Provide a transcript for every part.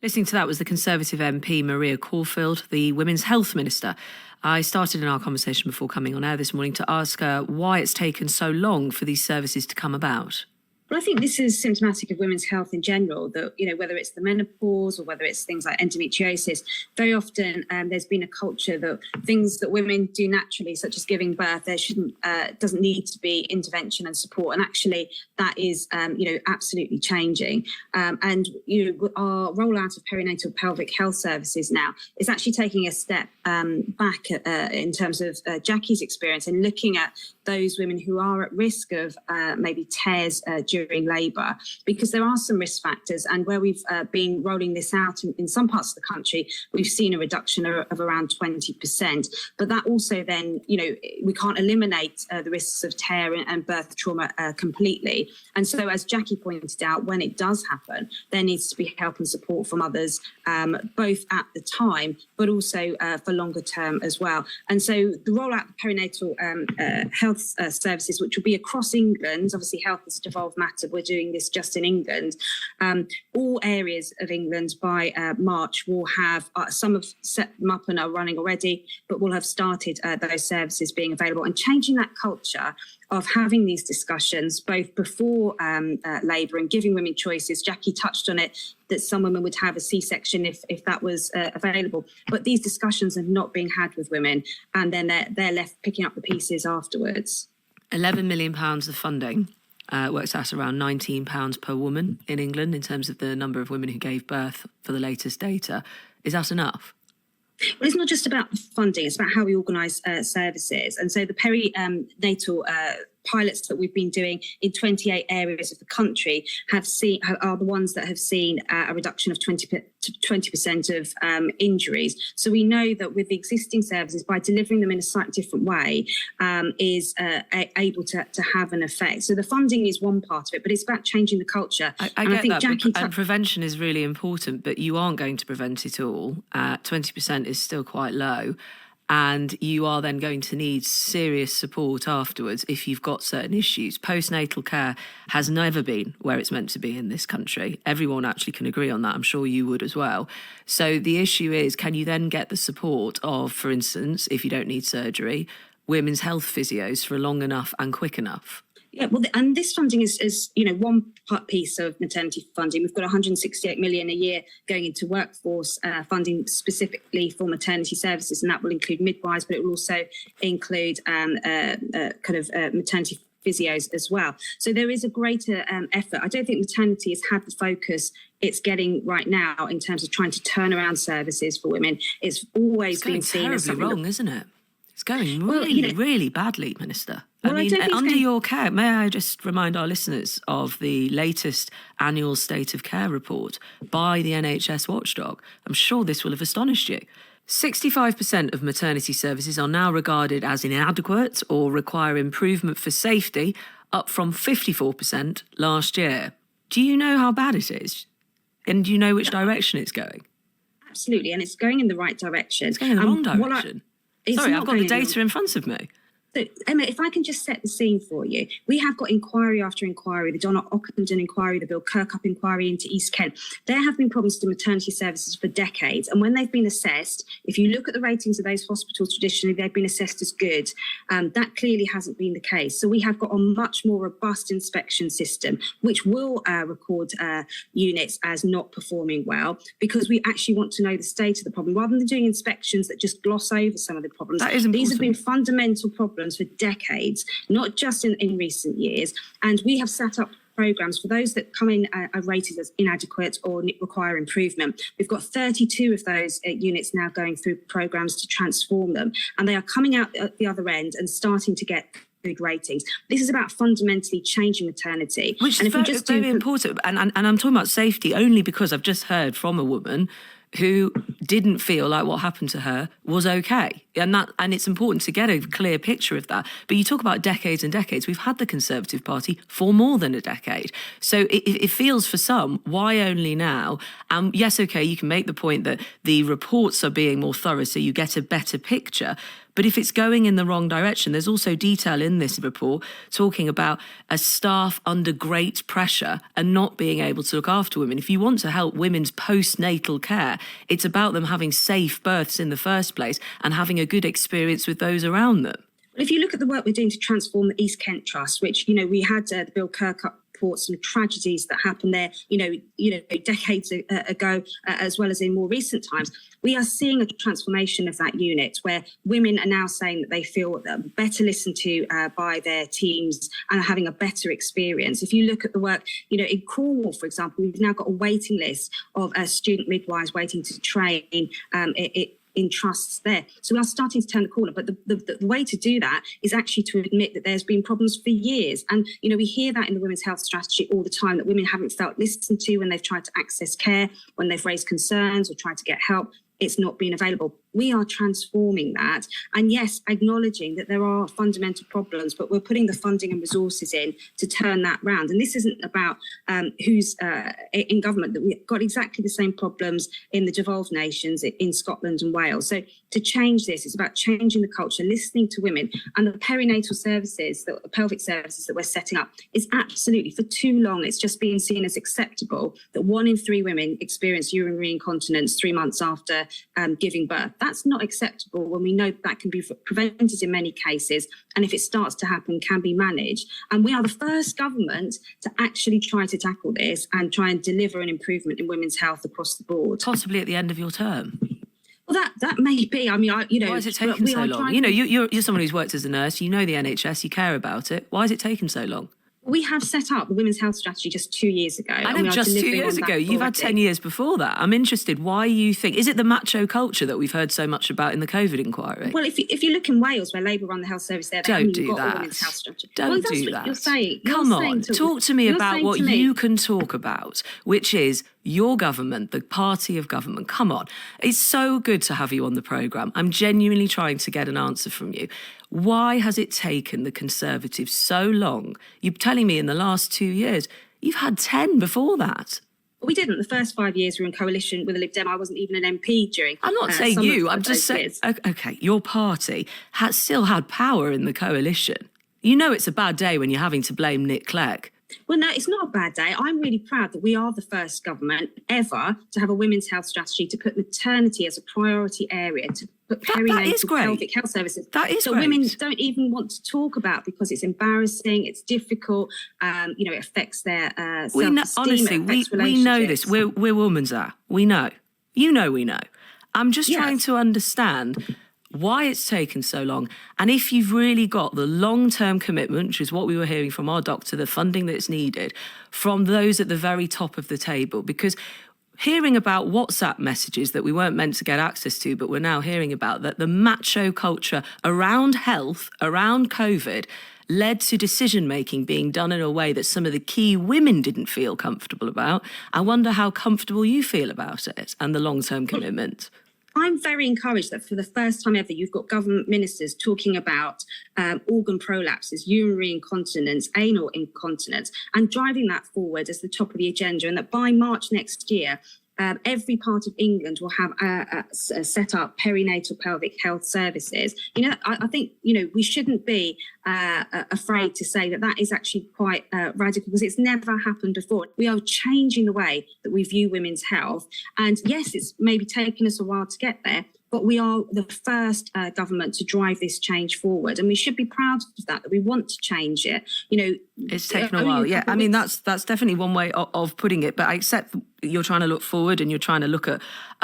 Listening to that was the Conservative MP, Maria Caulfield, the Women's Health Minister. I started in our conversation before coming on air this morning to ask her why it's taken so long for these services to come about. Well, I think this is symptomatic of women's health in general, that, whether it's the menopause or whether it's things like endometriosis, very often there's been a culture that things that women do naturally, such as giving birth, there doesn't need to be intervention and support. And actually that is, absolutely changing. And our rollout of perinatal pelvic health services now is actually taking a step back in terms of Jackie's experience and looking at those women who are at risk of maybe tears during labour, because there are some risk factors. And where we've been rolling this out in some parts of the country, we've seen a reduction of around 20%. But that also then, we can't eliminate the risks of tear and birth trauma completely. And so, as Jackie pointed out, when it does happen, there needs to be help and support from others, both at the time, but also for longer term as well. And so the rollout of perinatal health services, which will be across England, obviously health is a devolved matter, we're doing this just in England, all areas of England by March will have, some have set them up and are running already, but will have started those services being available, and changing that culture of having these discussions both before labour and giving women choices. Jackie touched on it, that some women would have a C-section if that was available. But these discussions are not being had with women, and then they're left picking up the pieces afterwards. £11 million of funding works out around £19 per woman in England in terms of the number of women who gave birth for the latest data. Is that enough? Well, it's not just about the funding, it's about how we organise services. And so the perinatal pilots that we've been doing in 28 areas of the country are the ones that have seen a reduction of 20% of injuries. So we know that with the existing services, by delivering them in a slightly different way, is able to have an effect. So the funding is one part of it, but it's about changing the culture. I get that, and prevention is really important, but you aren't going to prevent it all. 20% is still quite low. And you are then going to need serious support afterwards if you've got certain issues. Postnatal care has never been where it's meant to be in this country. Everyone actually can agree on that. I'm sure you would as well. So the issue is, can you then get the support of, for instance, if you don't need surgery, women's health physios for long enough and quick enough? Yeah, well, and this funding is one piece of maternity funding. We've got 168 million a year going into workforce funding specifically for maternity services, and that will include midwives, but it will also include maternity physios as well. So there is a greater effort. I don't think maternity has had the focus it's getting right now in terms of trying to turn around services for women. It's always been seen as something wrong, isn't it? It's going really badly, Minister. I mean, under your care, may I just remind our listeners of the latest annual State of Care report by the NHS watchdog? I'm sure this will have astonished you. 65% of maternity services are now regarded as inadequate or require improvement for safety, up from 54% last year. Do you know how bad it is? And do you know which direction it's going? Absolutely, and it's going in the right direction. It's going in the wrong direction. Sorry, I've got the data in front of me. So, Emma, if I can just set the scene for you, we have got inquiry after inquiry, the John Ockenden inquiry, the Bill Kirkup inquiry into East Kent. There have been problems to maternity services for decades. And when they've been assessed, if you look at the ratings of those hospitals, traditionally, they've been assessed as good. That clearly hasn't been the case. So we have got a much more robust inspection system, which will record units as not performing well, because we actually want to know the state of the problem, rather than doing inspections that just gloss over some of the problems. That is important. These have been fundamental problems for decades, not just in recent years. And we have set up programmes for those that come in are rated as inadequate or require improvement. We've got 32 of those units now going through programmes to transform them, and they are coming out at the other end and starting to get good ratings. This is about fundamentally changing maternity. Which is very important. And I'm talking about safety only because I've just heard from a woman who didn't feel like what happened to her was okay. And it's important to get a clear picture of that. But you talk about decades and decades. We've had the Conservative Party for more than a decade. So it feels for some, why only now? And yes, okay, you can make the point that the reports are being more thorough, so you get a better picture. But if it's going in the wrong direction, there's also detail in this report talking about a staff under great pressure and not being able to look after women. If you want to help women's postnatal care, it's about them having safe births in the first place and having a good experience with those around them. If you look at the work we're doing to transform the East Kent Trust, which, we had the Bill Kirkup reports and tragedies that happened there, decades ago, as well as in more recent times, we are seeing a transformation of that unit where women are now saying that they feel better listened to by their teams and are having a better experience. If you look at the work, in Cornwall, for example, we've now got a waiting list of student midwives waiting to train in trusts there. So we are starting to turn the corner. But the way to do that is actually to admit that there's been problems for years. And, we hear that in the women's health strategy all the time, that women haven't felt listened to when they've tried to access care, when they've raised concerns or tried to get help. It's not been available. We are transforming that. And yes, acknowledging that there are fundamental problems, but we're putting the funding and resources in to turn that round. And this isn't about who's in government, that we've got exactly the same problems in the devolved nations, in Scotland and Wales. So to change this, it's about changing the culture, listening to women. And the perinatal services, the pelvic services that we're setting up, is absolutely, for too long, it's just been seen as acceptable that 1 in 3 women experience urinary incontinence 3 months after giving birth. That's not acceptable when we know that can be prevented in many cases, and if it starts to happen, can be managed. And we are the first government to actually try to tackle this and try and deliver an improvement in women's health across the board. Possibly at the end of your term. Well, that may be. I mean, why is it taking so long? You're someone who's worked as a nurse. You know the NHS. You care about it. Why is it taking so long? We have set up the women's health strategy just 2 years ago. I know, just 2 years ago. You've had 10 years before that. I'm interested why you think, is it the macho culture that we've heard so much about in the COVID inquiry? Well, if you look in Wales, where Labour run the health service there, don't do that. Women's health strategy. Don't do that. You're saying. Come on, talk to me about what you can talk about, which is your government, the party of government. Come on. It's so good to have you on the programme. I'm genuinely trying to get an answer from you. Why has it taken the Conservatives so long? You're telling me in the last 2 years, you've had 10 before that. We didn't. The first 5 years we were in coalition with the Lib Dem. I wasn't even an MP during. I'm not saying you. I'm just saying, OK, your party has still had power in the coalition. You know it's a bad day when you're having to blame Nick Clegg. Well, no, it's not a bad day. I'm really proud that we are the first government ever to have a women's health strategy, to put maternity as a priority area, to put perinatal pelvic health services. That is so great. Women don't even want to talk about because it's embarrassing, it's difficult, it affects their self-esteem. Honestly, we know this. We're women's are. We know. We know. I'm just trying to understand why it's taken so long, and if you've really got the long-term commitment, which is what we were hearing from our doctor, the funding that's needed from those at the very top of the table, because hearing about WhatsApp messages that we weren't meant to get access to, but we're now hearing about, that the macho culture around health, around COVID, led to decision-making being done in a way that some of the key women didn't feel comfortable about. I wonder how comfortable you feel about it and the long-term commitment. I'm very encouraged that for the first time ever, you've got government ministers talking about organ prolapses, urinary incontinence, anal incontinence, and driving that forward as the top of the agenda, and that by March next year, every part of England will have set up perinatal pelvic health services. I think, we shouldn't be afraid to say that is actually quite radical, because it's never happened before. We are changing the way that we view women's health. And yes, it's maybe taken us a while to get there, but we are the first government to drive this change forward, and we should be proud of that we want to change it. It's taken a while. Yeah, I mean, that's definitely one way of putting it, but I accept you're trying to look forward and you're trying to look at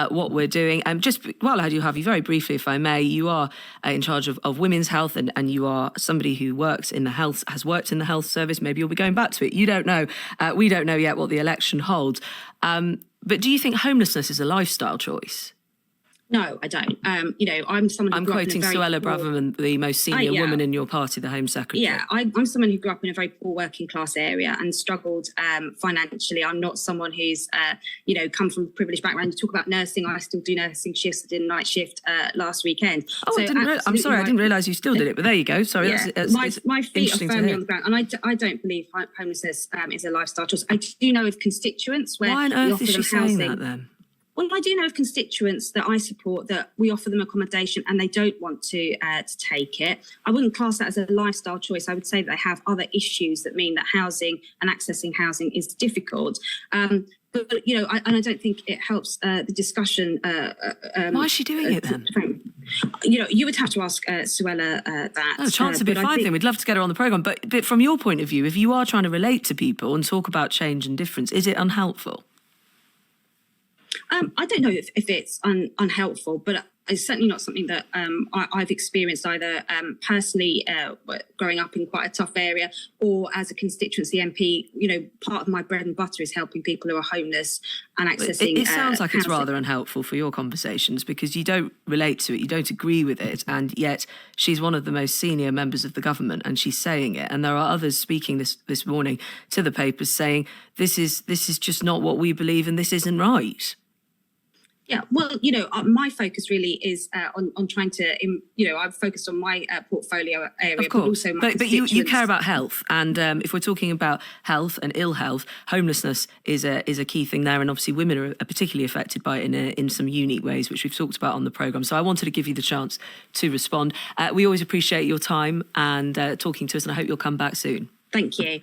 what we're doing. Just while I do have you, very briefly, if I may, you are in charge of women's health, and you are somebody who has worked in the health service. Maybe you'll be going back to it. You don't know. We don't know yet what the election holds. But do you think homelessness is a lifestyle choice? No, I don't. I'm someone who I'm quoting Suella Braverman, the most senior woman in your party, the Home Secretary. Yeah, I'm someone who grew up in a very poor working class area and struggled financially. I'm not someone who's, come from a privileged background. You talk about nursing. I still do nursing shifts. I did a night shift last weekend. Oh, I'm sorry, I didn't realise you still did it, but there you go. Sorry, that's my feet are firmly on the ground. And I don't believe homelessness is a lifestyle choice. I do know of constituents where why on earth is she saying housing. that then? Well, I do know of constituents that I support that we offer them accommodation and they don't want to take it. I wouldn't class that as a lifestyle choice. I would say that they have other issues that mean that housing and accessing housing is difficult. But I don't think it helps the discussion. Why is she doing it then? You would have to ask Suella that. No, chance to be a fine thing. We'd love to get her on the programme. But from your point of view, if you are trying to relate to people and talk about change and difference, is it unhelpful? I don't know if it's unhelpful, but it's certainly not something that I've experienced either personally growing up in quite a tough area or as a constituency MP. Part of my bread and butter is helping people who are homeless and accessing It sounds like housing. It's rather unhelpful for your conversations because you don't relate to it, you don't agree with it, and yet she's one of the most senior members of the government and she's saying it. And there are others speaking this morning to the papers saying this is just not what we believe and this isn't right. Yeah, well, my focus really is on trying to, I've focused on my portfolio area, of course. But also my but you care about health, and if we're talking about health and ill health, homelessness is a key thing there, and obviously women are particularly affected by it in some unique ways, which we've talked about on the programme. So I wanted to give you the chance to respond. We always appreciate your time and talking to us, and I hope you'll come back soon. Thank you.